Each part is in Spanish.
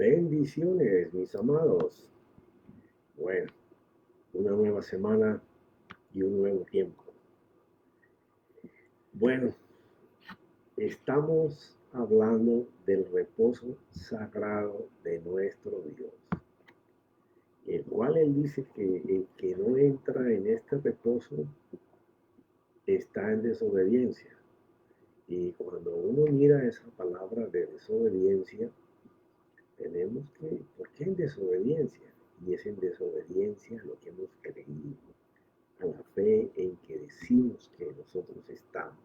Bendiciones, mis amados. Bueno, una nueva semana y un nuevo tiempo. Bueno, estamos hablando del reposo sagrado de nuestro Dios, el cual Él dice que el que no entra en este reposo está en desobediencia. Y cuando uno mira esa palabra de desobediencia, tenemos que, ¿por qué en desobediencia? Y es en desobediencia a lo que hemos creído, a la fe en que decimos que nosotros estamos.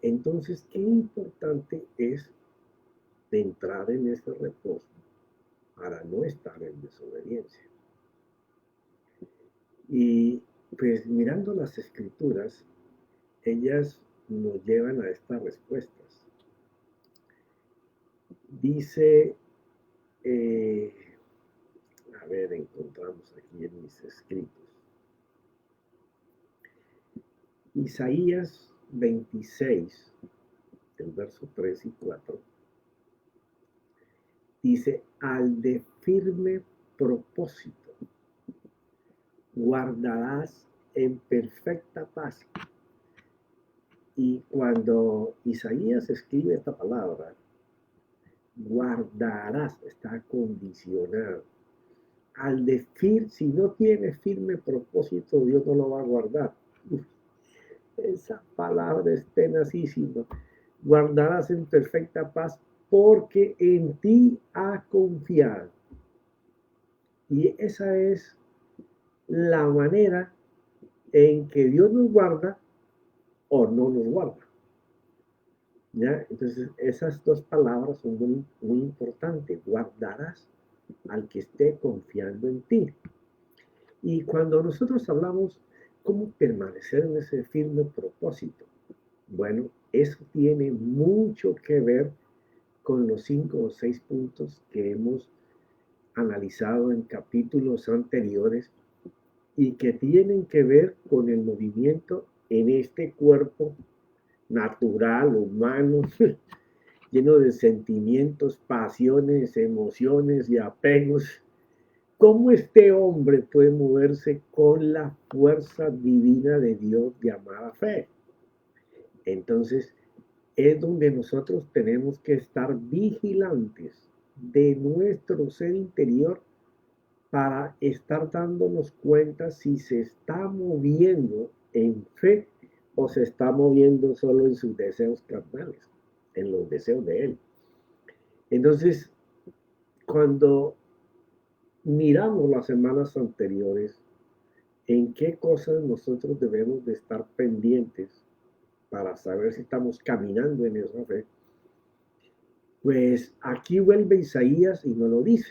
Entonces, qué importante es de entrar en este reposo para no estar en desobediencia. Y pues mirando las escrituras, ellas nos llevan a estas respuestas. Dice, eh, a ver, encontramos aquí en mis escritos. Isaías 26, el verso 3 y 4, dice, al de firme propósito guardarás en perfecta paz. Y cuando Isaías escribe esta palabra, guardarás, está condicionado. Al decir, si no tiene firme propósito, Dios no lo va a guardar. Esa palabra es tenacísima. Guardarás en perfecta paz porque en ti ha confiado. Y esa es la manera en que Dios nos guarda o no nos guarda. ¿Ya? Entonces, esas dos palabras son muy, muy importantes. Guardarás al que esté confiando en ti. Y cuando nosotros hablamos cómo permanecer en ese firme propósito, bueno, eso tiene mucho que ver con los 5 o 6 puntos que hemos analizado en capítulos anteriores y que tienen que ver con el movimiento en este cuerpo natural, humano, lleno de sentimientos, pasiones, emociones y apegos. ¿Cómo este hombre puede moverse con la fuerza divina de Dios llamada fe? Entonces, es donde nosotros tenemos que estar vigilantes de nuestro ser interior para estar dándonos cuenta si se está moviendo en fe o se está moviendo solo en sus deseos carnales, en los deseos de él. Entonces, cuando miramos las semanas anteriores, en qué cosas nosotros debemos de estar pendientes para saber si estamos caminando en esa fe, pues aquí vuelve Isaías y nos lo dice.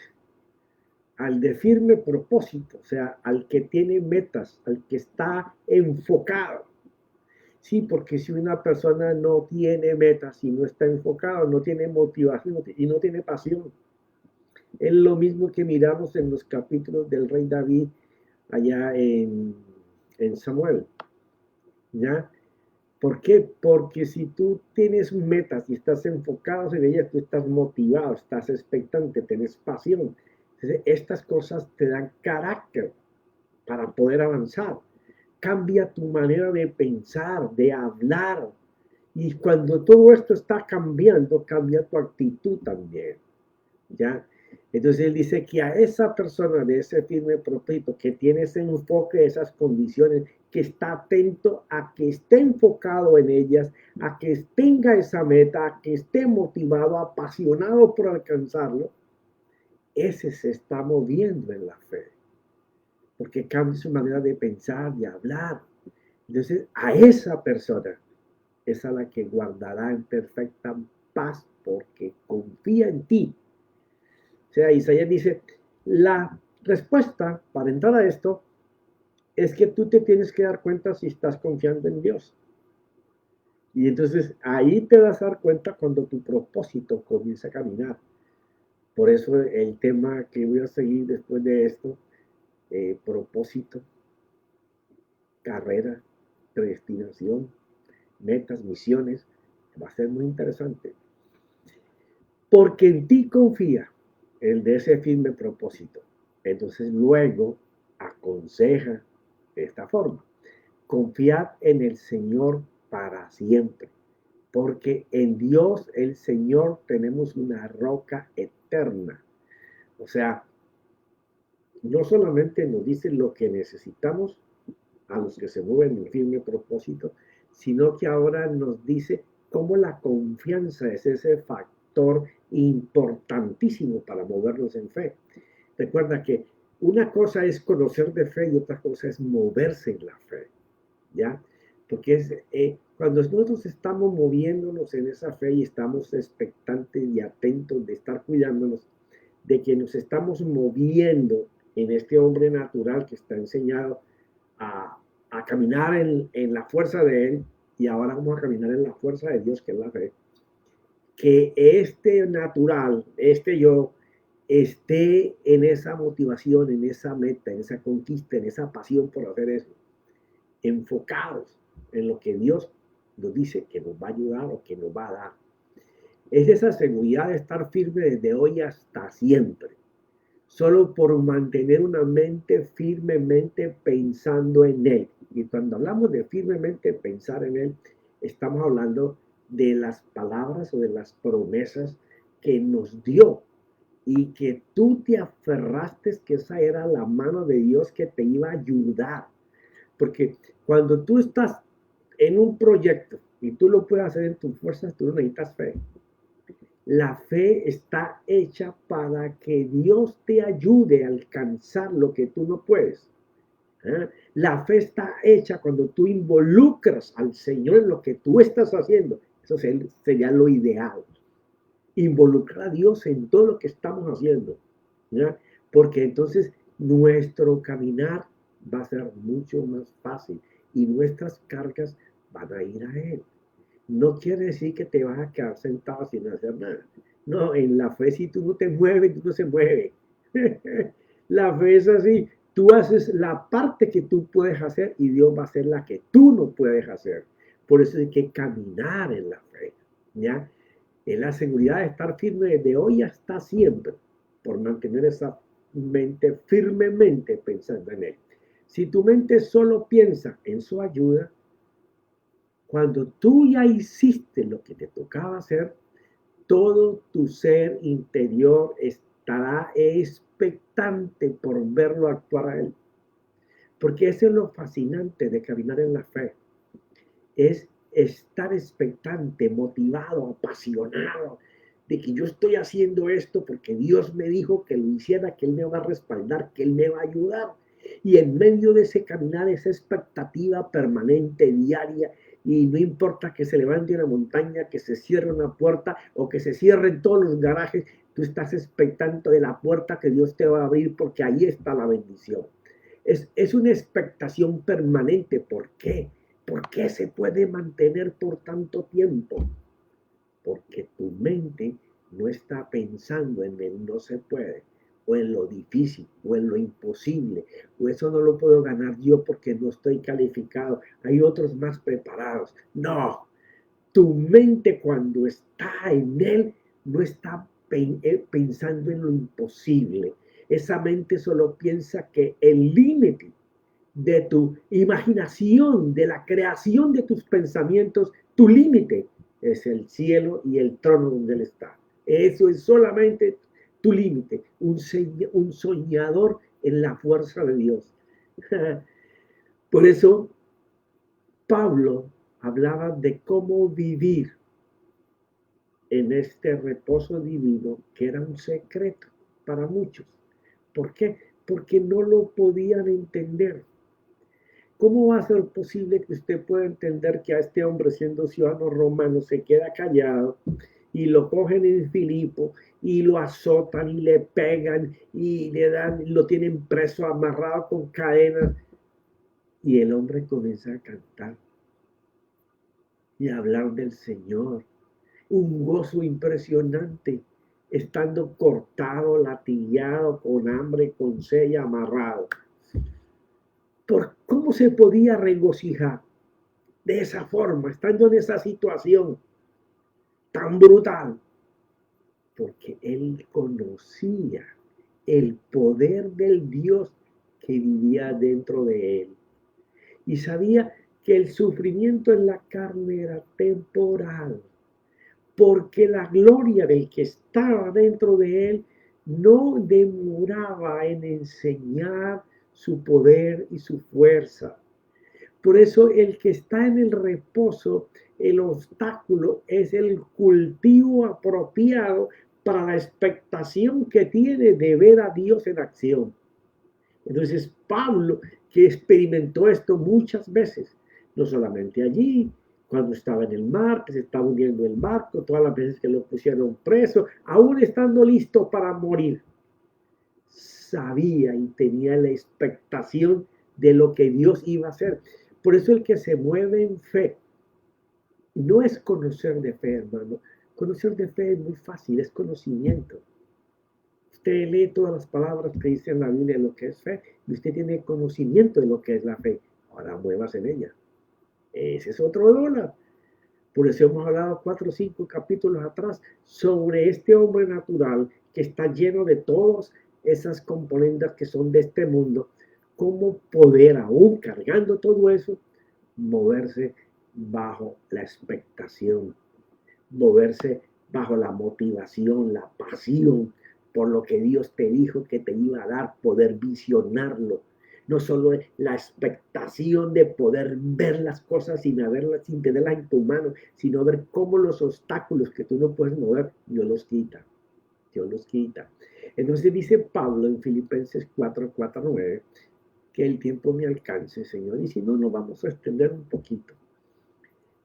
Al de firme propósito, o sea, al que tiene metas, al que está enfocado. Sí, porque si una persona no tiene metas y no está enfocado, no tiene motivación y no tiene pasión. Es lo mismo que miramos en los capítulos del rey David allá en Samuel. ¿Ya? ¿Por qué? Porque si tú tienes metas y estás enfocado en ellas, tú estás motivado, estás expectante, tienes pasión. Entonces, estas cosas te dan carácter para poder avanzar. Cambia tu manera de pensar, de hablar. Y cuando todo esto está cambiando, cambia tu actitud también. ¿Ya? Entonces él dice que a esa persona de ese firme propósito, que tiene ese enfoque, esas condiciones, que está atento a que esté enfocado en ellas, a que tenga esa meta, a que esté motivado, apasionado por alcanzarlo, ese se está moviendo en la fe, porque cambia su manera de pensar, de hablar. Entonces a esa persona es a la que guardará en perfecta paz porque confía en ti. O sea, Isaías dice, la respuesta para entrar a esto es que tú te tienes que dar cuenta si estás confiando en Dios. Y entonces ahí te vas a dar cuenta cuando tu propósito comienza a caminar. Por eso el tema que voy a seguir después de esto, propósito, carrera, predestinación, metas, misiones, va a ser muy interesante. porque en ti confía el de ese firme propósito. Entonces luego aconseja de esta forma: confiad en el Señor para siempre, porque en Dios el Señor tenemos una roca eterna. O sea, no solamente nos dice lo que necesitamos a los que se mueven en firme propósito, sino que ahora nos dice cómo la confianza es ese factor importantísimo para movernos en fe. Recuerda que una cosa es conocer de fe y otra cosa es moverse en la fe, ¿ya? Porque cuando nosotros estamos moviéndonos en esa fe y estamos expectantes y atentos de estar cuidándonos, de que nos estamos moviendo en este hombre natural que está enseñado a caminar en la fuerza de Él, y ahora vamos a caminar en la fuerza de Dios, que es la fe, que este natural, este yo, esté en esa motivación, en esa meta, en esa conquista, en esa pasión por hacer eso, enfocados en lo que Dios nos dice que nos va a ayudar o que nos va a dar. Es esa seguridad de estar firme desde hoy hasta siempre, solo por mantener una mente firmemente pensando en Él. Y cuando hablamos de firmemente pensar en Él, estamos hablando de las palabras o de las promesas que nos dio y que tú te aferraste que esa era la mano de Dios que te iba a ayudar. Porque cuando tú estás en un proyecto y tú lo puedes hacer en tus fuerzas, tú no necesitas fe. La fe está hecha para que Dios te ayude a alcanzar lo que tú no puedes. La fe está hecha cuando tú involucras al Señor en lo que tú estás haciendo. Eso sería lo ideal. Involucrar a Dios en todo lo que estamos haciendo, ¿ya? Porque entonces nuestro caminar va a ser mucho más fácil y nuestras cargas van a ir a Él. No quiere decir que te vas a quedar sentado sin hacer nada. No, en la fe si tú no te mueves, tú no se mueve. La fe es así. Tú haces la parte que tú puedes hacer y Dios va a hacer la que tú no puedes hacer. Por eso hay que caminar en la fe, ¿ya? Es la seguridad de estar firme desde hoy hasta siempre, por mantener esa mente firmemente pensando en Él. Si tu mente solo piensa en su ayuda, cuando tú ya hiciste lo que te tocaba hacer, todo tu ser interior estará expectante por verlo actuar a Él. Porque eso es lo fascinante de caminar en la fe. Es estar expectante, motivado, apasionado, de que yo estoy haciendo esto porque Dios me dijo que lo hiciera, que Él me va a respaldar, que Él me va a ayudar. Y en medio de ese caminar, esa expectativa permanente, diaria, y no importa que se levante una montaña, que se cierre una puerta o que se cierren todos los garajes, tú estás expectante de la puerta que Dios te va a abrir porque ahí está la bendición. Es una expectación permanente. ¿Por qué? ¿Por qué se puede mantener por tanto tiempo? Porque tu mente no está pensando en el no se puede, o en lo difícil, o en lo imposible, o eso no lo puedo ganar yo porque no estoy calificado, hay otros más preparados. No, tu mente cuando está en él no está pensando en lo imposible. Esa mente solo piensa que el límite de tu imaginación, de la creación de tus pensamientos, tu límite es el cielo y el trono donde Él está. Eso es solamente tu límite, un soñador en la fuerza de Dios. Por eso Pablo hablaba de cómo vivir en este reposo divino que era un secreto para muchos. ¿Por qué? Porque no lo podían entender. ¿Cómo va a ser posible que usted pueda entender que a este hombre, siendo ciudadano romano, se queda callado y lo cogen en Filipo y lo azotan y le pegan y le dan, lo tienen preso, amarrado con cadenas, y el hombre comienza a cantar y a hablar del Señor? Un gozo impresionante, estando cortado, latillado, con hambre, con sed y amarrado. ¿Por cómo se podía regocijar de esa forma, estando en esa situación tan brutal? porque él conocía el poder del Dios que vivía dentro de él. Y sabía que el sufrimiento en la carne era temporal, porque la gloria del que estaba dentro de él no demoraba en enseñar su poder y su fuerza. Por eso el que está en el reposo, el obstáculo es el cultivo apropiado para la expectación que tiene de ver a Dios en acción. Entonces Pablo, que experimentó esto muchas veces, no solamente allí, cuando estaba en el mar, que se estaba hundiendo el barco, todas las veces que lo pusieron preso, aún estando listo para morir, sabía y tenía la expectación de lo que Dios iba a hacer. Por eso el que se mueve en fe no es conocer de fe, hermano. Conocer de fe es muy fácil, es conocimiento. Usted lee todas las palabras que dice en la Biblia de lo que es fe y usted tiene conocimiento de lo que es la fe. Ahora muevas en ella. Ese es otro dólar. Por eso hemos hablado 4 o 5 capítulos atrás sobre este hombre natural que está lleno de todas esas componentes que son de este mundo. Cómo poder, aún cargando todo eso, moverse bajo la expectación, moverse bajo la motivación, la pasión por lo que Dios te dijo que te iba a dar, poder visionarlo. No solo la expectación de poder ver las cosas sin haberlas, sin tenerlas en tu mano, sino ver cómo los obstáculos que tú no puedes mover, Dios los quita. Dios los quita. Entonces dice Pablo en Filipenses 4:9, que el tiempo me alcance, Señor. Y si no, nos vamos a extender un poquito.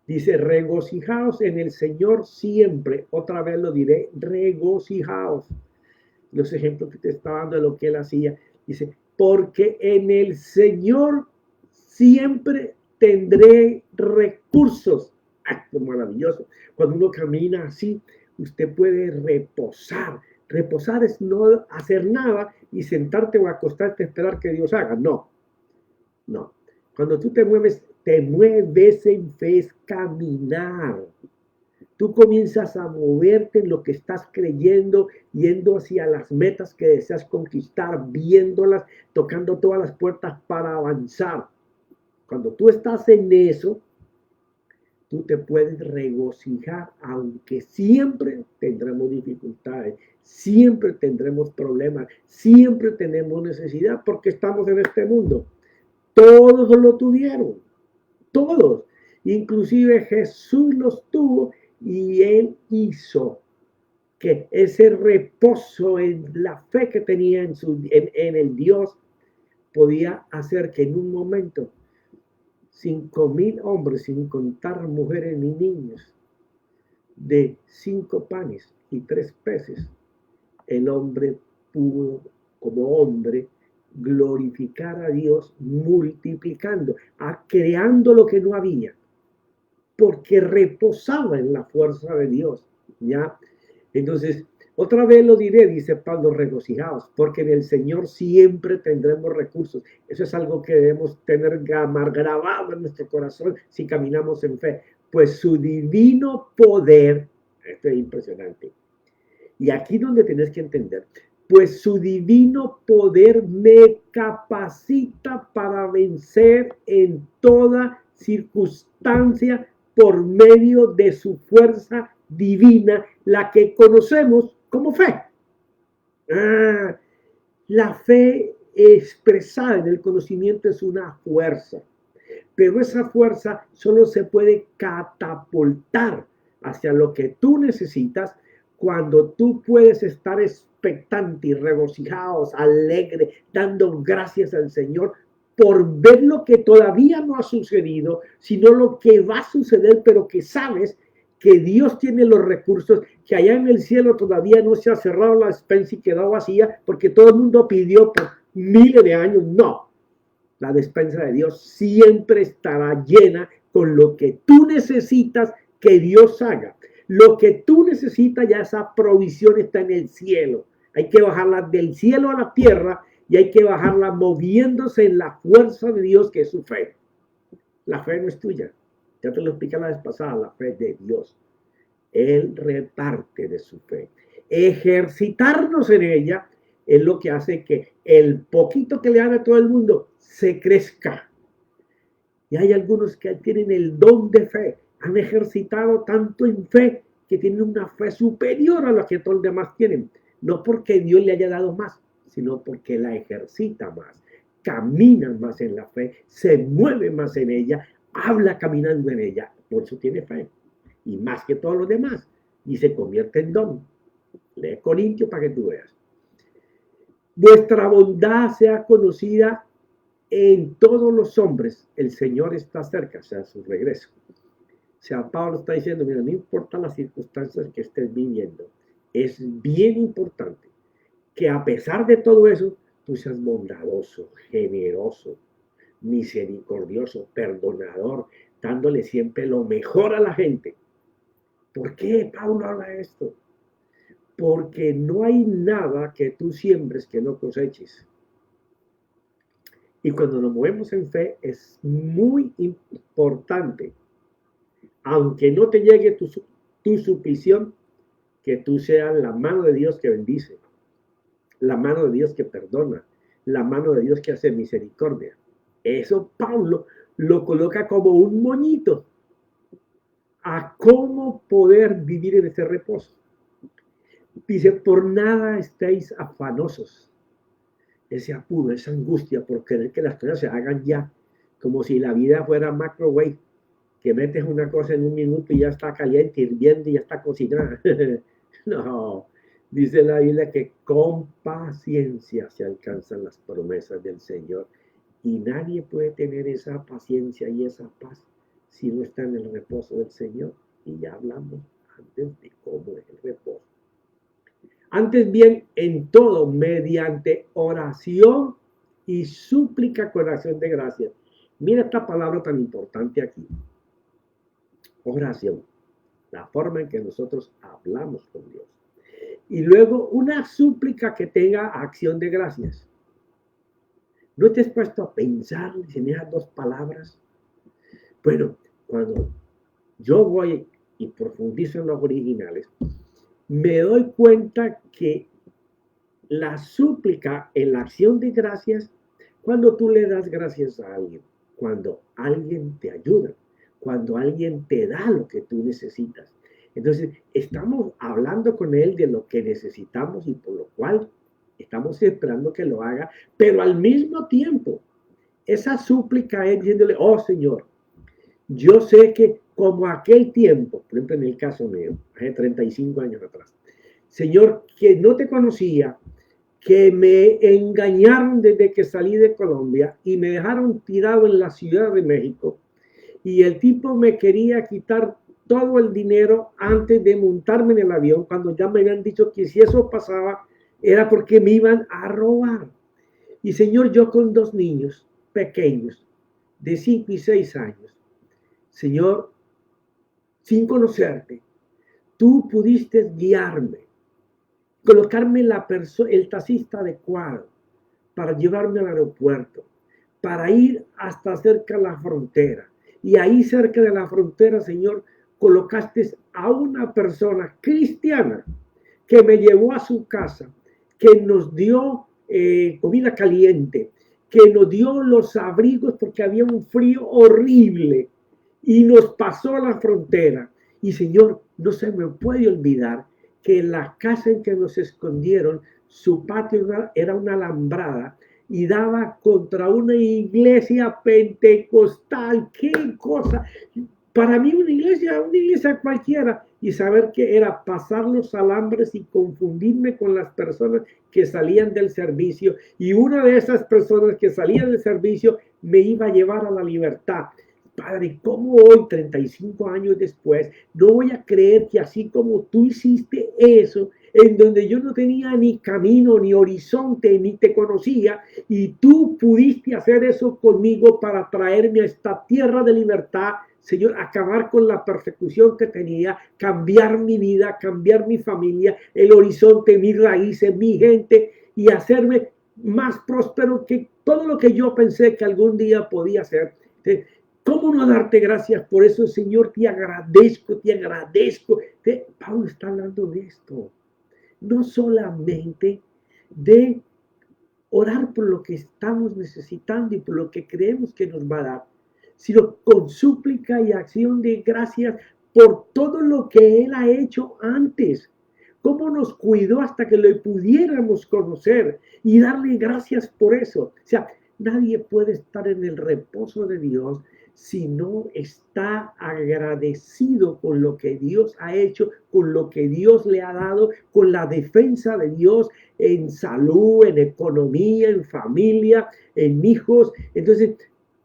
Dice, regocijaos en el Señor siempre. Otra vez lo diré, regocijaos. Los ejemplos que te estaba dando de lo que él hacía. Dice, porque en el Señor siempre tendré recursos. ¡Ah, qué maravilloso! Cuando uno camina así, usted puede reposar. Reposar es no hacer nada y sentarte o acostarte a esperar que Dios haga. No, no. Cuando tú te mueves en fe, es caminar. Tú comienzas a moverte en lo que estás creyendo, yendo hacia las metas que deseas conquistar, viéndolas, tocando todas las puertas para avanzar. Cuando tú estás en eso, tú te puedes regocijar, aunque siempre tendremos dificultades, siempre tendremos problemas, siempre tenemos necesidad, porque estamos en este mundo. Todos lo tuvieron, todos. Inclusive Jesús los tuvo y él hizo que ese reposo en la fe que tenía en el Dios podía hacer que en un momento 5,000 hombres, sin contar mujeres ni niños, de 5 panes y 3 peces, el hombre pudo, como hombre, glorificar a Dios multiplicando, creando lo que no había, porque reposaba en la fuerza de Dios, ¿ya? Entonces, otra vez lo diré, dice Pablo, regocijaos, porque en el Señor siempre tendremos recursos. Eso es algo que debemos tener grabado en nuestro corazón si caminamos en fe, pues su divino poder, esto es impresionante, y aquí donde tenés que entender, pues su divino poder me capacita para vencer en toda circunstancia por medio de su fuerza divina, la que conocemos como fe. La fe expresada en el conocimiento es una fuerza, pero esa fuerza solo se puede catapultar hacia lo que tú necesitas cuando tú puedes estar expectante y regocijados, alegre, dando gracias al Señor por ver lo que todavía no ha sucedido, sino lo que va a suceder, pero que sabes que Dios tiene los recursos, que allá en el cielo todavía no se ha cerrado la despensa y quedó vacía porque todo el mundo pidió por miles de años. No, la despensa de Dios siempre estará llena con lo que tú necesitas que Dios haga. Lo que tú necesitas, ya esa provisión está en el cielo. Hay que bajarla del cielo a la tierra y hay que bajarla moviéndose en la fuerza de Dios, que es su fe. La fe no es tuya. Ya te lo expliqué la vez pasada, la fe es de Dios. Él reparte de su fe. ejercitarnos en ella es lo que hace que el poquito que le haga a todo el mundo se crezca. Y hay algunos que tienen el don de fe, han ejercitado tanto en fe que tienen una fe superior a la que todos los demás tienen. No porque Dios le haya dado más, sino porque la ejercita más, camina más en la fe, se mueve más en ella, habla caminando en ella. Por eso tiene fe. Y más que todos los demás. Y se convierte en don. Lee Corintios para que tú veas. Vuestra bondad sea conocida en todos los hombres. El Señor está cerca, o sea, su regreso. O sea, Pablo está diciendo, mira, no importa las circunstancias que estés viviendo, es bien importante que a pesar de todo eso, tú seas bondadoso, generoso, misericordioso, perdonador, dándole siempre lo mejor a la gente. ¿Por qué Pablo habla esto? Porque no hay nada que tú siembres que no coseches. Y cuando nos movemos en fe es muy importante, aunque no te llegue tu suplición, que tú seas la mano de Dios que bendice, la mano de Dios que perdona, la mano de Dios que hace misericordia. Eso Pablo lo coloca como un moñito a cómo poder vivir en ese reposo. Dice, por nada estéis afanosos. Ese apuro, esa angustia por querer que las cosas se hagan ya, como si la vida fuera microwave, que metes una cosa en un minuto y ya está caliente, hirviendo y ya está cocinada. No, dice la Biblia que con paciencia se alcanzan las promesas del Señor. Y nadie puede tener esa paciencia y esa paz si no está en el reposo del Señor. Y ya hablamos antes de cómo es el reposo. Antes bien, en todo, mediante oración y súplica con acción de gracias. Mira esta palabra tan importante aquí. Oración. La forma en que nosotros hablamos con Dios. Y luego una súplica que tenga acción de gracias. ¿No te has puesto a pensar en esas dos palabras? Bueno, cuando yo voy y profundizo en los originales, me doy cuenta que la súplica en la acción de gracias, cuando tú le das gracias a alguien, cuando alguien te ayuda, cuando alguien te da lo que tú necesitas. Entonces, estamos hablando con él de lo que necesitamos y por lo cual estamos esperando que lo haga, pero al mismo tiempo, esa súplica es diciéndole, oh Señor, yo sé que como aquel tiempo, por ejemplo en el caso mío, hace 35 años atrás, Señor, que no te conocía, que me engañaron desde que salí de Colombia y me dejaron tirado en la Ciudad de México y el tipo me quería quitar todo el dinero antes de montarme en el avión, cuando ya me habían dicho que si eso pasaba era porque me iban a robar. Y Señor, yo con dos niños pequeños de 5 y 6 años, Señor, sin conocerte, tú pudiste guiarme, colocarme el taxista adecuado para llevarme al aeropuerto, para ir hasta cerca de la frontera. Y ahí cerca de la frontera, Señor, colocaste a una persona cristiana que me llevó a su casa, que nos dio comida caliente, que nos dio los abrigos porque había un frío horrible y nos pasó a la frontera. Y Señor, no se me puede olvidar que la casa en que nos escondieron, su patio era una alambrada y daba contra una iglesia pentecostal. ¡Qué cosa! Para mí una iglesia cualquiera, y saber que era pasar los alambres y confundirme con las personas que salían del servicio, y una de esas personas que salía del servicio me iba a llevar a la libertad. Padre, ¿cómo hoy, 35 años después, no voy a creer que así como tú hiciste eso, en donde yo no tenía ni camino, ni horizonte, ni te conocía, y tú pudiste hacer eso conmigo para traerme a esta tierra de libertad, Señor, acabar con la persecución que tenía, cambiar mi vida, cambiar mi familia, el horizonte, mis raíces, mi gente, y hacerme más próspero que todo lo que yo pensé que algún día podía ser. ¿Cómo no darte gracias por eso, Señor? Te agradezco, te agradezco. Pablo está hablando de esto. no solamente de orar por lo que estamos necesitando y por lo que creemos que nos va a dar, sino con súplica y acción de gracias por todo lo que Él ha hecho antes. Cómo nos cuidó hasta que lo pudiéramos conocer y darle gracias por eso. O sea, nadie puede estar en el reposo de Dios si no está agradecido con lo que Dios ha hecho, con lo que Dios le ha dado, con la defensa de Dios en salud, en economía, en familia, en hijos. Entonces,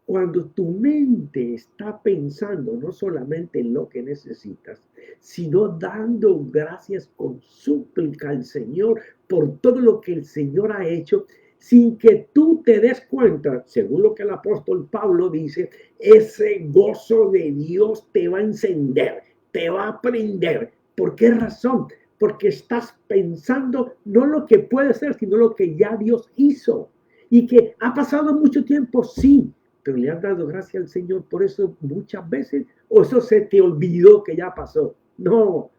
cuando tu mente está pensando no solamente en lo que necesitas, sino dando gracias con súplica al Señor por todo lo que el Señor ha hecho, sin que tú te des cuenta, según lo que el apóstol Pablo dice, ese gozo de Dios te va a encender, te va a prender. ¿Por qué razón? Porque estás pensando no lo que puede ser, sino lo que ya Dios hizo. Y que ha pasado mucho tiempo, sí, pero le has dado gracias al Señor por eso muchas veces, o eso se te olvidó que ya pasó. No,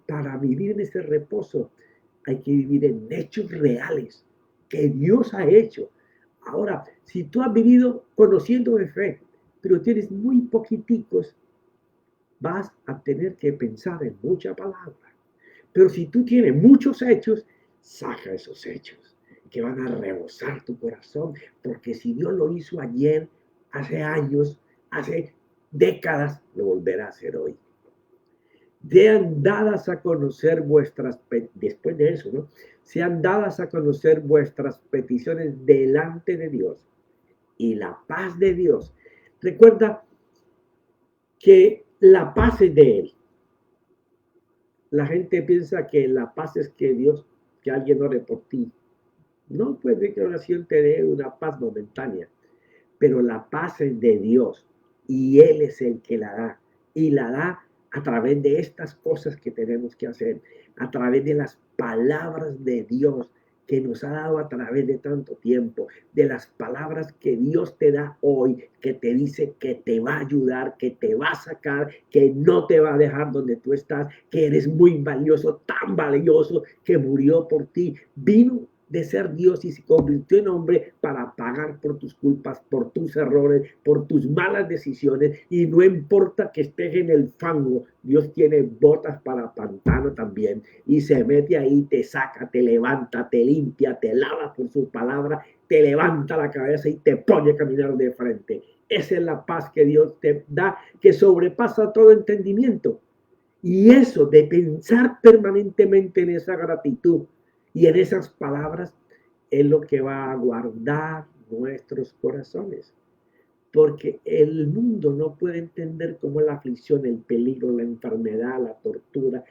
para vivir en ese reposo hay que vivir en hechos reales que Dios ha hecho. Ahora, si tú has vivido conociendo de fe, pero tienes muy poquiticos, vas a tener que pensar en mucha palabra. Pero si tú tienes muchos hechos, saca esos hechos que van a rebosar tu corazón, porque si Dios lo hizo ayer, hace años, hace décadas, lo volverá a hacer hoy. Sean dadas a conocer después de eso, ¿no? Sean dadas a conocer vuestras peticiones delante de Dios y la paz de Dios. Recuerda que la paz es de Él. La gente piensa que la paz es que alguien ore por ti. No puede que la oración te dé una paz momentánea, pero la paz es de Dios y Él es el que la da. Y la da a través de estas cosas que tenemos que hacer, a través de las palabras de Dios que nos ha dado a través de tanto tiempo, de las palabras que Dios te da hoy, que te dice que te va a ayudar, que te va a sacar, que no te va a dejar donde tú estás, que eres muy valioso, tan valioso, que murió por ti. Vino de ser Dios y se convirtió en hombre para pagar por tus culpas, por tus errores, por tus malas decisiones, y no importa que estés en el fango, Dios tiene botas para pantano también y se mete ahí, te saca, te levanta, te limpia, te lava por su palabra, te levanta la cabeza y te pone a caminar de frente. Esa es la paz que Dios te da, que sobrepasa todo entendimiento. Y eso de pensar permanentemente en esa gratitud y en esas palabras es lo que va a guardar nuestros corazones. Porque el mundo no puede entender cómo la aflicción, el peligro, la enfermedad, la tortura,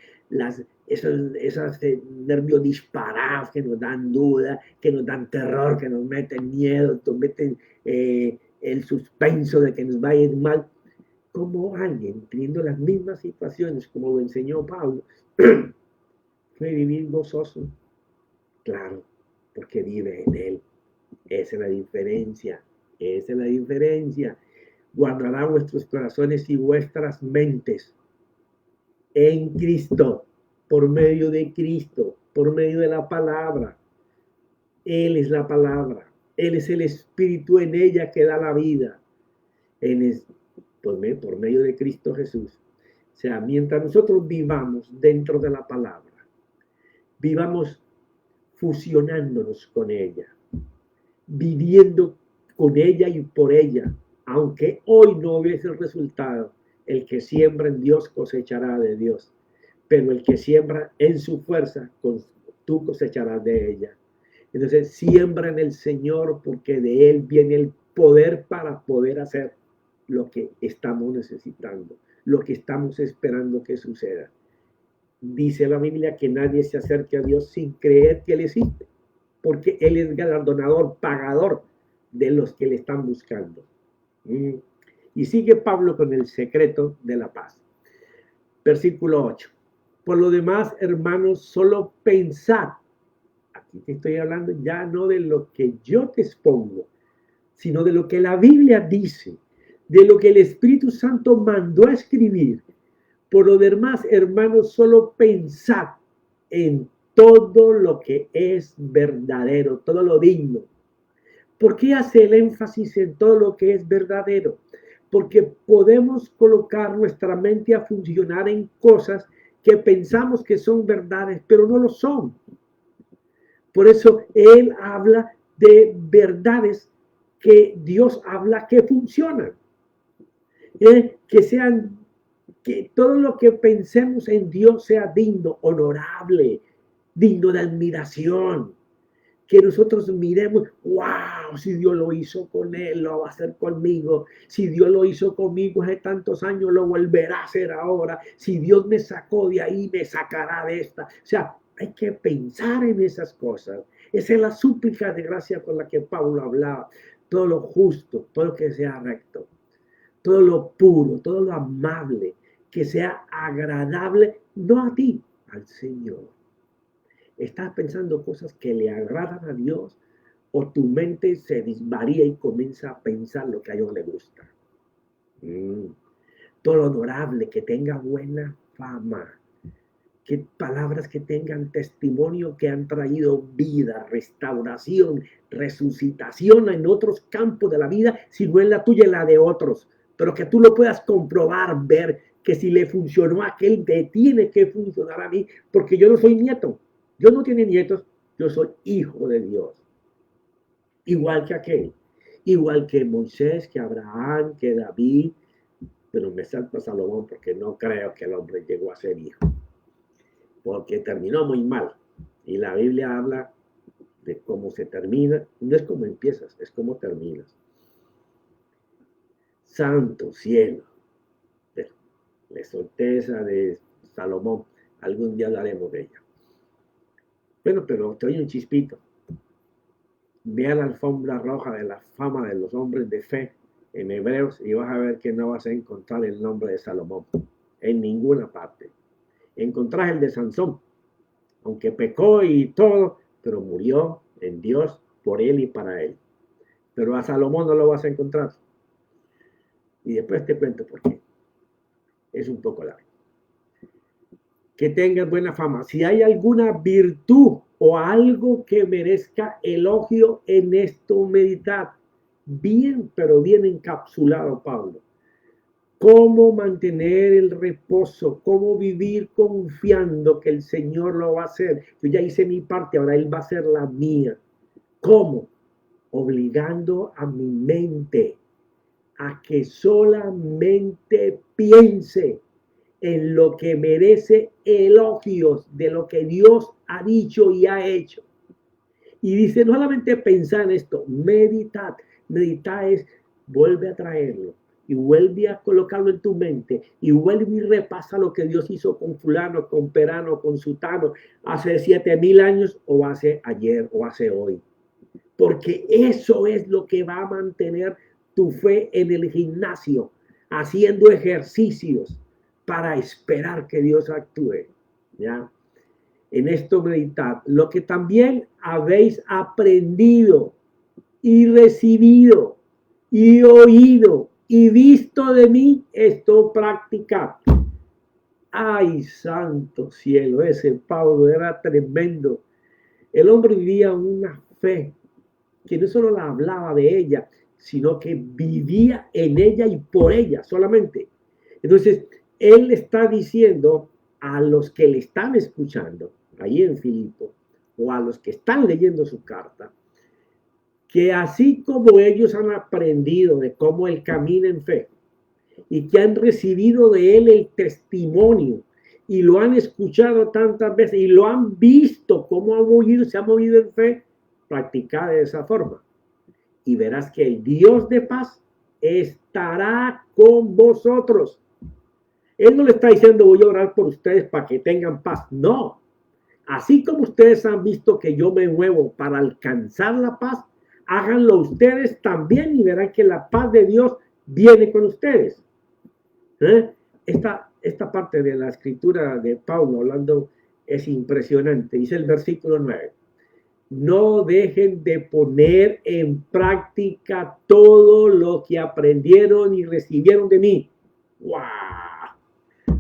esos nervios disparados que nos dan duda, que nos dan terror, que nos meten miedo, nos meten el suspenso de que nos va a ir mal. Como alguien teniendo las mismas situaciones como lo enseñó Pablo, puede vivir gozoso. Claro, porque vive en Él. Esa es la diferencia. Esa es la diferencia. Guardará vuestros corazones y vuestras mentes en Cristo, por medio de Cristo, por medio de la palabra. Él es la palabra. Él es el Espíritu en ella que da la vida. Él es por medio de Cristo Jesús. O sea, mientras nosotros vivamos dentro de la palabra, vivamos fusionándonos con ella, viviendo con ella y por ella, aunque hoy no ves el resultado. El que siembra en Dios cosechará de Dios, pero el que siembra en su fuerza, tú cosecharás de ella. Entonces siembra en el Señor, porque de Él viene el poder para poder hacer lo que estamos necesitando, lo que estamos esperando que suceda. Dice la Biblia que nadie se acerque a Dios sin creer que Él existe, porque Él es galardonador, pagador de los que le están buscando. Y sigue Pablo con el secreto de la paz. Versículo 8. Por lo demás, hermanos, solo pensad. Aquí te estoy hablando ya no de lo que yo te expongo, sino de lo que la Biblia dice, de lo que el Espíritu Santo mandó a escribir. Por lo demás, hermanos, solo pensad en todo lo que es verdadero, todo lo digno. ¿Por qué hace el énfasis en todo lo que es verdadero? Porque podemos colocar nuestra mente a funcionar en cosas que pensamos que son verdades, pero no lo son. Por eso él habla de verdades que Dios habla que funcionan. Que sean, que todo lo que pensemos en Dios sea digno, honorable, digno de admiración. Que nosotros miremos, wow, si Dios lo hizo con él, lo va a hacer conmigo. Si Dios lo hizo conmigo hace tantos años, lo volverá a hacer ahora. Si Dios me sacó de ahí, me sacará de esta. O sea, hay que pensar en esas cosas. Esa es la súplica de gracia con la que Pablo hablaba. Todo lo justo, todo lo que sea recto, todo lo puro, todo lo amable, que sea agradable, no a ti, al Señor. Estás pensando cosas que le agradan a Dios o tu mente se disvaría y comienza a pensar lo que a Dios le gusta. Todo lo honorable, que tenga buena fama, que palabras que tengan testimonio, que han traído vida, restauración, resucitación en otros campos de la vida, si no es la tuya y la de otros, pero que tú lo puedas comprobar, ver que si le funcionó a aquel, te tiene que funcionar a mí, porque yo no soy nieto. Yo no tiene nietos, yo soy hijo de Dios. Igual que aquel, igual que Moisés, que Abraham, que David, pero me salta Salomón porque no creo que el hombre llegó a ser hijo, porque terminó muy mal. Y la Biblia habla de cómo se termina, no es como empiezas, es como terminas. Santo cielo, la solteza de Salomón, algún día hablaremos de ella. Bueno, pero te doy un chispito. Ve a la alfombra roja de la fama de los hombres de fe en Hebreos y vas a ver que no vas a encontrar el nombre de Salomón en ninguna parte. Encontrás el de Sansón, aunque pecó y todo, pero murió en Dios por él y para él. Pero a Salomón no lo vas a encontrar. Y después te cuento por qué. Es un poco largo. Que tengas buena fama. Si hay alguna virtud o algo que merezca elogio en esto, meditad. Bien, pero bien encapsulado, Pablo. Cómo mantener el reposo, cómo vivir confiando que el Señor lo va a hacer. Yo ya hice mi parte, ahora Él va a hacer la mía. ¿Cómo? Obligando a mi mente a que solamente piense en lo que merece elogios de lo que Dios ha dicho y ha hecho. Y dice, no solamente pensar en esto, meditar. Meditar es, vuelve a traerlo y vuelve a colocarlo en tu mente y vuelve y repasa lo que Dios hizo con fulano, con perano, con sutano, hace 7,000 años o hace ayer o hace hoy. Porque eso es lo que va a mantener tu fe en el gimnasio, haciendo ejercicios para esperar que Dios actúe. ¿Ya? En esto meditad lo que también habéis aprendido y recibido y oído y visto de mí, esto practicad. Ay, santo cielo, ese Pablo era tremendo. El hombre vivía una fe que no solo la hablaba de ella, sino que vivía en ella y por ella solamente. Entonces, él está diciendo a los que le están escuchando, ahí en Filipo, o a los que están leyendo su carta, que así como ellos han aprendido de cómo él camina en fe, y que han recibido de él el testimonio, y lo han escuchado tantas veces, y lo han visto cómo se ha movido en fe, practicar de esa forma. Y verás que el Dios de paz estará con vosotros. Él no le está diciendo voy a orar por ustedes para que tengan paz. No. Así como ustedes han visto que yo me muevo para alcanzar la paz, háganlo ustedes también y verán que la paz de Dios viene con ustedes. Esta parte de la escritura de Pablo hablando es impresionante. Dice el versículo 9. No dejen de poner en práctica todo lo que aprendieron y recibieron de mí. ¡Wow!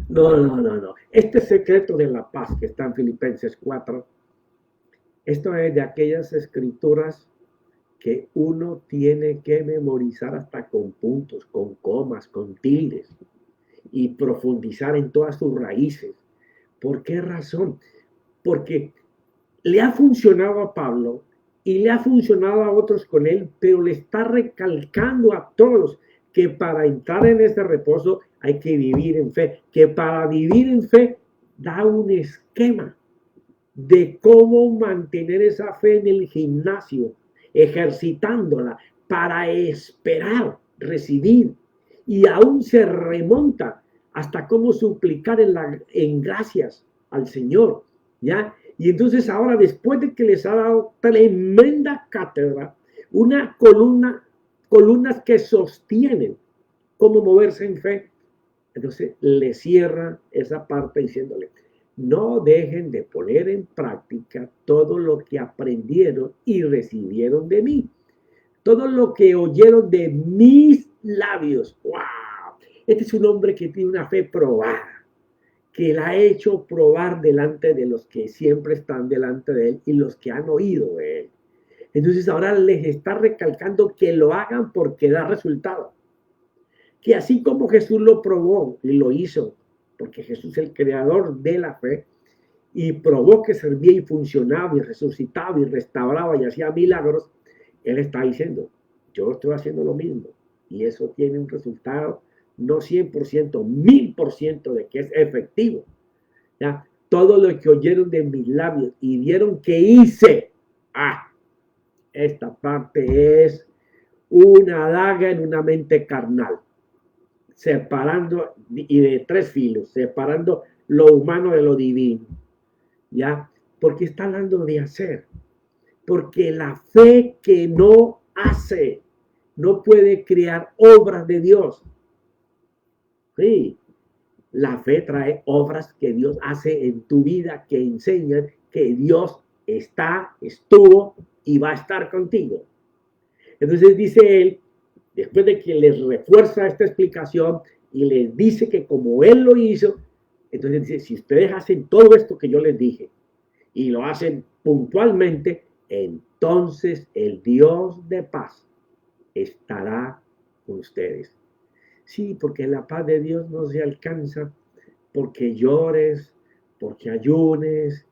No, no, no, no. Este secreto de la paz que está en Filipenses 4, esto es de aquellas escrituras que uno tiene que memorizar hasta con puntos, con comas, con tildes y profundizar en todas sus raíces. ¿Por qué razón? Porque le ha funcionado a Pablo y le ha funcionado a otros con él, pero le está recalcando a todos que para entrar en este reposo hay que vivir en fe, que para vivir en fe da un esquema de cómo mantener esa fe en el gimnasio, ejercitándola para esperar, recibir, y aún se remonta hasta cómo suplicar en gracias al Señor, ¿ya? Y entonces ahora, después de que les ha dado tremenda cátedra, una columnas que sostienen cómo moverse en fe, entonces le cierra esa parte diciéndole, no dejen de poner en práctica todo lo que aprendieron y recibieron de mí, todo lo que oyeron de mis labios. ¡Wow! Este es un hombre que tiene una fe probada, que la ha hecho probar delante de los que siempre están delante de él y los que han oído de él. Entonces ahora les está recalcando que lo hagan porque da resultado. Que así como Jesús lo probó y lo hizo, porque Jesús es el creador de la fe, y probó que servía y funcionaba y resucitaba y restauraba y hacía milagros, él está diciendo, yo estoy haciendo lo mismo y eso tiene un resultado no 100%, 1000% de que es efectivo. ¿Ya? Todo lo que oyeron de mis labios y vieron que hice, esta parte es una daga en una mente carnal, separando y de tres filos, separando lo humano de lo divino. ¿Ya? Porque está hablando de hacer. Porque la fe que no hace no puede crear obras de Dios. Sí, la fe trae obras que Dios hace en tu vida que enseñan que Dios está, estuvo y va a estar contigo. Entonces dice él, después de que les refuerza esta explicación y les dice que como él lo hizo, entonces dice, si ustedes hacen todo esto que yo les dije, y lo hacen puntualmente, entonces el Dios de paz estará con ustedes. Sí, porque la paz de Dios no se alcanza porque llores, porque ayunes,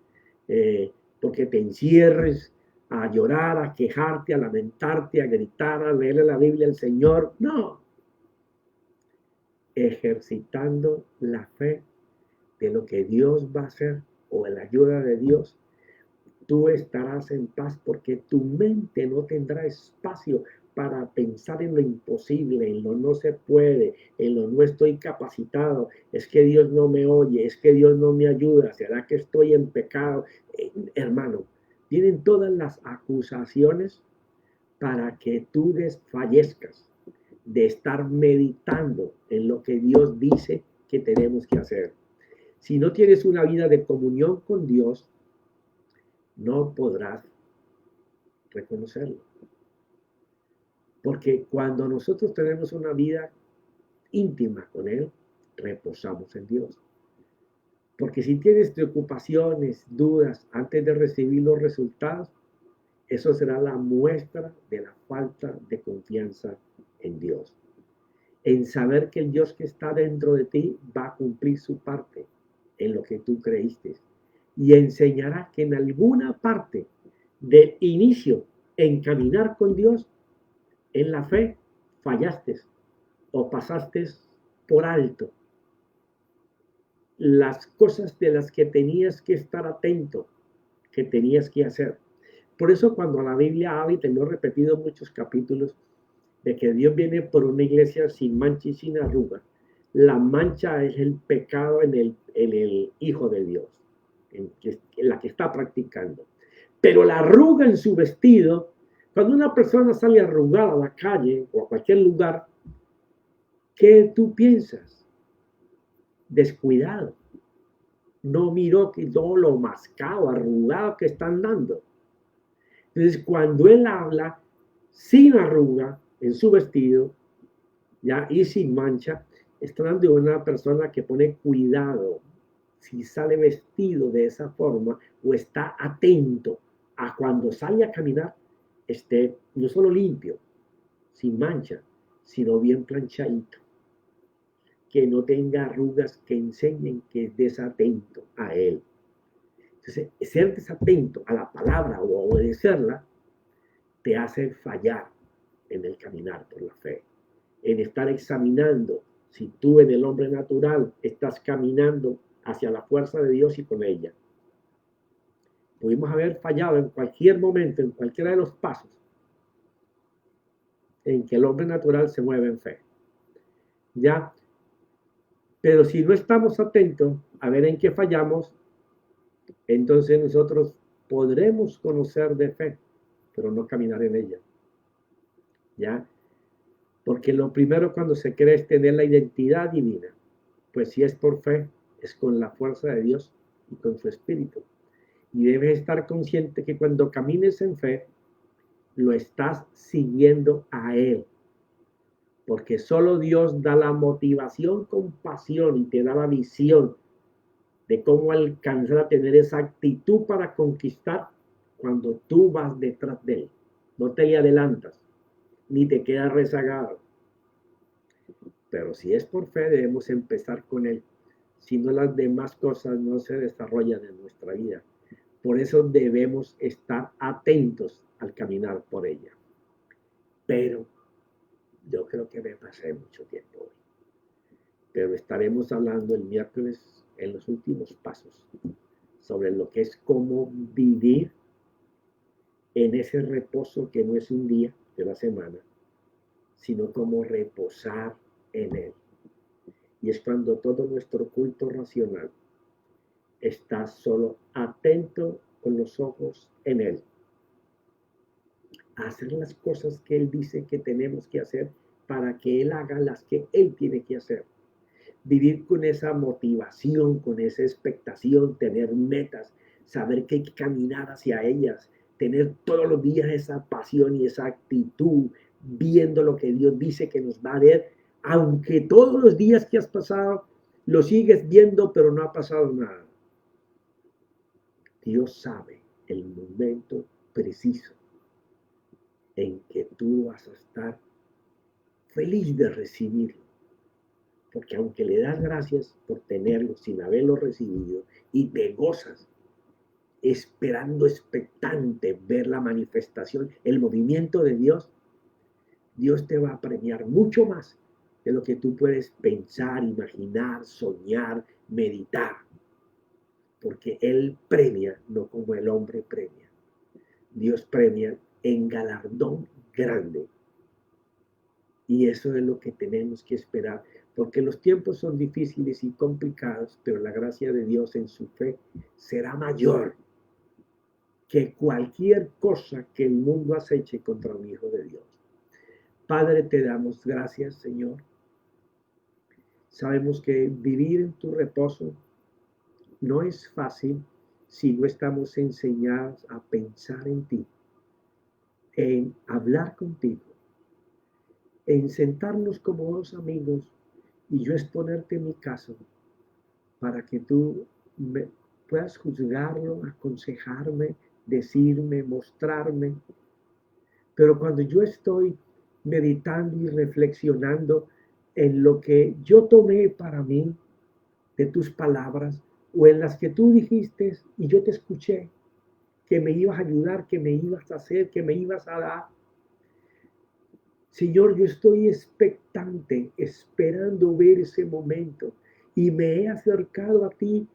porque te encierres a llorar, a quejarte, a lamentarte, a gritar, a leerle la Biblia al Señor. No, ejercitando la fe de lo que Dios va a hacer o en la ayuda de Dios, tú estarás en paz porque tu mente no tendrá espacio para pensar en lo imposible, en lo no se puede, en lo no estoy capacitado, es que Dios no me oye, es que Dios no me ayuda, será que estoy en pecado. Hermano, tienen todas las acusaciones para que tú desfallezcas de estar meditando en lo que Dios dice que tenemos que hacer. Si no tienes una vida de comunión con Dios, no podrás reconocerlo. Porque cuando nosotros tenemos una vida íntima con Él, reposamos en Dios. Porque si tienes preocupaciones, dudas antes de recibir los resultados, eso será la muestra de la falta de confianza en Dios. En saber que el Dios que está dentro de ti va a cumplir su parte en lo que tú creíste. Y enseñará que en alguna parte del inicio en caminar con Dios, en la fe, fallaste o pasaste por alto las cosas de las que tenías que estar atento, que tenías que hacer. Por eso cuando la Biblia habla, y te lo he repetido en muchos capítulos, de que Dios viene por una iglesia sin mancha y sin arruga, la mancha es el pecado en el Hijo de Dios, en la que está practicando. Pero la arruga en su vestido, cuando una persona sale arrugada a la calle o a cualquier lugar, ¿qué tú piensas? Descuidado. No miró que todo lo mascado, arrugado que están dando. Entonces, cuando él habla sin arruga en su vestido, ya y sin mancha, Está hablando de una persona que pone cuidado si sale vestido de esa forma o está atento a cuando sale a caminar, esté no solo limpio, sin mancha, sino bien planchadito, que no tenga arrugas que enseñen que es desatento a él. Entonces, ser desatento a la palabra o obedecerla te hace fallar en el caminar por la fe, en estar examinando si tú en el hombre natural estás caminando hacia la fuerza de Dios y con ella. Pudimos haber fallado en cualquier momento, en cualquiera de los pasos en que el hombre natural se mueve en fe. ¿Ya? Pero si no estamos atentos a ver en qué fallamos, entonces nosotros podremos conocer de fe, pero no caminar en ella. ¿Ya? Porque lo primero cuando se cree es tener la identidad divina. Pues si es por fe, es con la fuerza de Dios y con su espíritu. Y debes estar consciente que cuando camines en fe, lo estás siguiendo a Él. Porque solo Dios da la motivación con pasión y te da la visión de cómo alcanzar a tener esa actitud para conquistar cuando tú vas detrás de Él. No te adelantas, ni te quedas rezagado. Pero si es por fe, debemos empezar con Él. Si no, las demás cosas no se desarrollan en nuestra vida. Por eso debemos estar atentos al caminar por ella. Pero yo creo que me pasé mucho tiempo hoy. Pero estaremos hablando el miércoles en los últimos pasos sobre lo que es cómo vivir en ese reposo que no es un día de la semana, sino cómo reposar en Él. Y es cuando todo nuestro culto racional está solo atento con los ojos en Él. A hacer las cosas que Él dice que tenemos que hacer para que Él haga las que Él tiene que hacer. Vivir con esa motivación, con esa expectación, tener metas, saber que hay que caminar hacia ellas, tener todos los días esa pasión y esa actitud, viendo lo que Dios dice que nos va a ver, aunque todos los días que has pasado lo sigues viendo, pero no ha pasado nada. Dios sabe el momento preciso en que tú vas a estar feliz de recibirlo. Porque aunque le das gracias por tenerlo sin haberlo recibido y te gozas esperando expectante ver la manifestación, el movimiento de Dios, Dios te va a premiar mucho más de lo que tú puedes pensar, imaginar, soñar, meditar. Porque Él premia, no como el hombre premia. Dios premia en galardón grande. Y eso es lo que tenemos que esperar, porque los tiempos son difíciles y complicados, pero la gracia de Dios en su fe será mayor que cualquier cosa que el mundo aceche contra un hijo de Dios. Padre, te damos gracias, Señor. Sabemos que vivir en tu reposo no es fácil si no estamos enseñados a pensar en ti, en hablar contigo, en sentarnos como dos amigos y yo exponerte mi caso para que tú me puedas juzgarlo, aconsejarme, decirme, mostrarme. Pero cuando yo estoy meditando y reflexionando en lo que yo tomé para mí de tus palabras o en las que tú dijiste y yo te escuché, que me ibas a ayudar, que me ibas a hacer, que me ibas a dar. Señor, yo estoy expectante, esperando ver ese momento y me he acercado a ti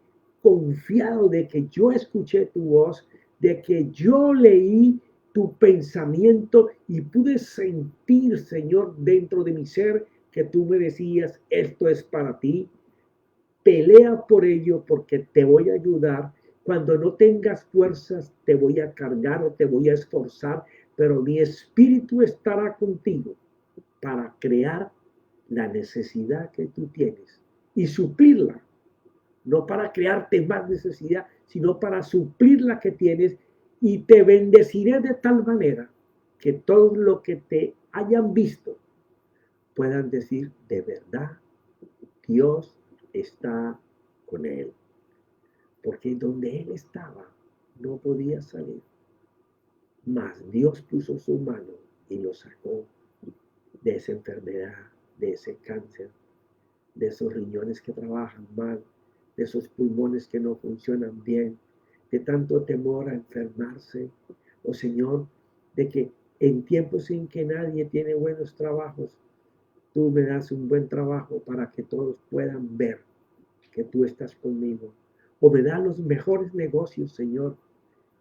confiado de que yo escuché tu voz, de que yo leí tu pensamiento y pude sentir, Señor, dentro de mi ser que tú me decías, esto es para ti. Pelea por ello porque te voy a ayudar. Cuando no tengas fuerzas, te voy a cargar o te voy a esforzar, pero mi espíritu estará contigo para crear la necesidad que tú tienes y suplirla. No para crearte más necesidad, sino para suplir la que tienes y te bendeciré de tal manera que todo lo que te hayan visto puedan decir de verdad Dios está con él. Porque donde él estaba no podía salir. Mas Dios puso su mano y lo sacó de esa enfermedad, de ese cáncer, de esos riñones que trabajan mal, de esos pulmones que no funcionan bien, de tanto temor a enfermarse. Oh Señor, de que en tiempos en que nadie tiene buenos trabajos, tú me das un buen trabajo para que todos puedan ver que tú estás conmigo. O me das los mejores negocios, Señor,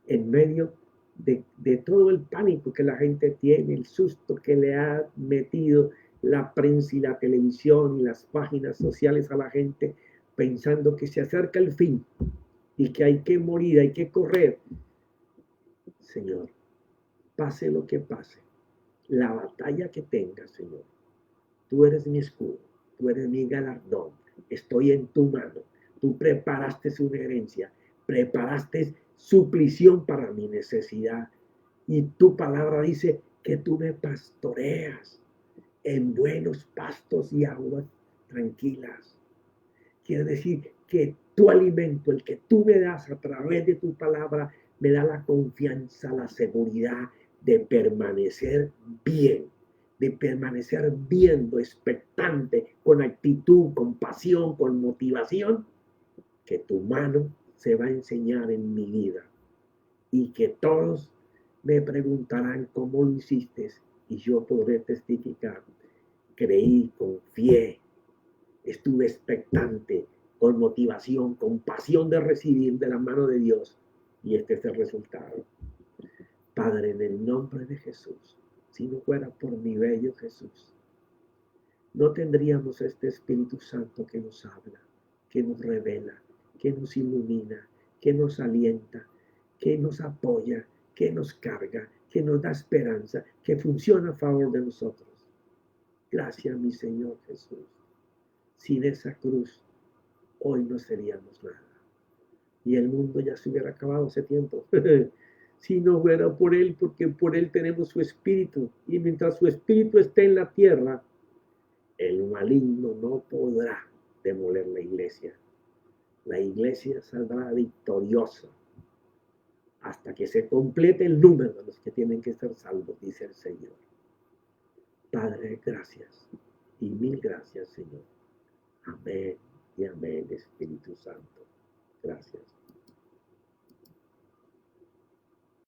en medio de todo el pánico que la gente tiene, el susto que le ha metido la prensa y la televisión y las páginas sociales a la gente, pensando que se acerca el fin y que hay que morir, hay que correr. Señor, pase lo que pase, la batalla que tenga, Señor, tú eres mi escudo, tú eres mi galardón, estoy en tu mano. Tú preparaste una herencia, preparaste suplición para mi necesidad. Y tu palabra dice que tú me pastoreas en buenos pastos y aguas tranquilas. Quiere decir que tu alimento, el que tú me das a través de tu palabra, me da la confianza, la seguridad de permanecer bien, de permanecer viendo, expectante, con actitud, con pasión, con motivación, que tu mano se va a enseñar en mi vida y que todos me preguntarán cómo lo hiciste y yo podré testificar. Creí, confié, estuve expectante, con motivación, con pasión de recibir de la mano de Dios. Y este es el resultado. Padre, en el nombre de Jesús, si no fuera por mi bello Jesús, no tendríamos este Espíritu Santo que nos habla, que nos revela, que nos ilumina, que nos alienta, que nos apoya, que nos carga, que nos da esperanza, que funciona a favor de nosotros. Gracias, mi Señor Jesús. Sin esa cruz, hoy no seríamos nada. Y el mundo ya se hubiera acabado hace tiempo. Si no fuera por Él, porque por Él tenemos su espíritu. Y mientras su espíritu esté en la tierra, el maligno no podrá demoler la iglesia. La iglesia saldrá victoriosa hasta que se complete el número de los que tienen que ser salvos, dice el Señor. Padre, gracias y mil gracias, Señor. Amén y amén, Espíritu Santo. Gracias.